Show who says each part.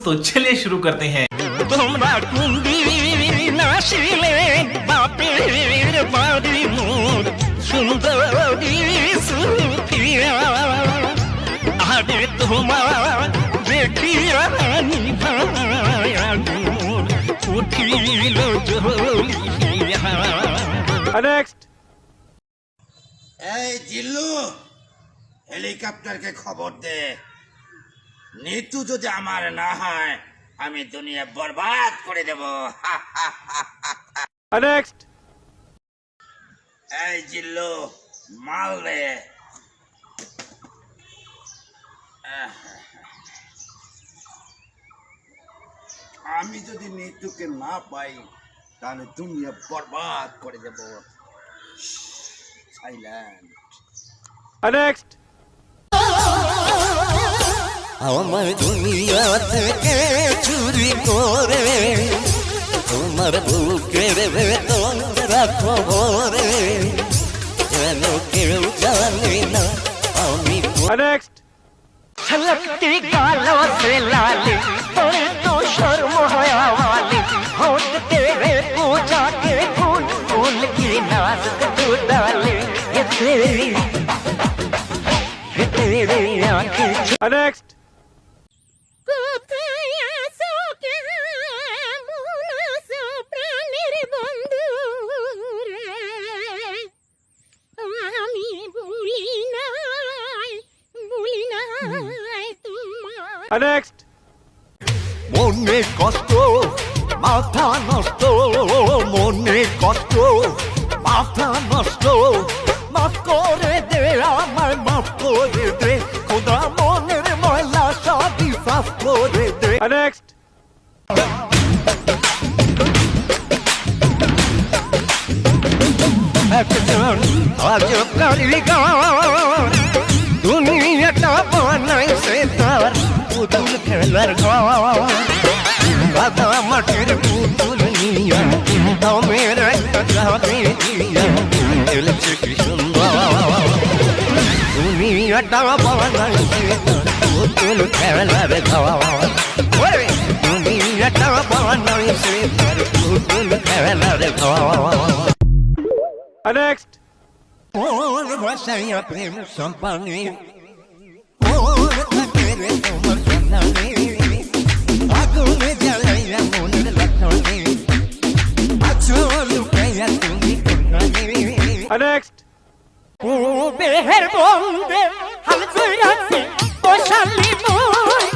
Speaker 1: तो चलिए शुरू करते हैं।
Speaker 2: তোমরা কুন্দি নাশিলে বাপের বাড়ি মোর সুন্দরী সুফিয়া আরে তোমার দেখিয়া নিভায়া মোর উঠিল জ্বলিয়া।
Speaker 3: নেক্সট।
Speaker 4: এই জিল্লু, হেলিকপ্টারকে খবর দে। নিতু যদি আমার না হয় আমি দুনিয়া বরবাদ করে দেব।
Speaker 3: নেক্সট।
Speaker 4: এই জিল্লু, মাল দে। আমি যদি নিতুকে না পাই তাহলে দুনিয়া বরবাদ করে দেব। সাইলেন্ট।
Speaker 3: নেক্সট।
Speaker 2: আমার দুনিয়া থেকে চুরি করে তোমার বুকের ভেতর রাখো ভরে, যেন কেউ জানে না আমি।
Speaker 3: নেক্সট।
Speaker 2: छलकती गालों से लाली और तो शर्म हयावाली होठ तेरे पूजा के फूल फूल की नाजुक तू डाले ये तेरी आंखें।
Speaker 3: नेक्स्ट। নেক্সট।
Speaker 2: মনে কষ্ট মাথা নষ্ট, মনে কষ্ট মাথা নষ্ট, মাফ করে দে আমায় মাফ করে দে খোদা, মনের ময়লা সবই সাফ করে দে।
Speaker 3: নেক্সট।
Speaker 2: একজন আজব কারিগর দুনিয়াটা বানাইছে তার পুতুল খেলার ঘর, বাদা মাটির পুতুল নিয়া দমের একটা যাবে দিয়া এলছে কি সুন্দর, দুনিয়াটা বানাইছে তার পুতুল খেলার ঘর, দুনিয়াটা বানাইছে তার পুতুল খেলার ঘর।
Speaker 3: নেক্সট।
Speaker 2: ওর ভাষায় প্রেম সম্পানে ওর থাকে রে তোমার সন্ধানে, আগুনে জ্বালাইয়া মনের লক্ষণে আছো লুকাইয়া তুমি কোনখানে।
Speaker 3: নেক্সট।
Speaker 2: ও বেহের বন্দে হাল কইরাছে বসালি মই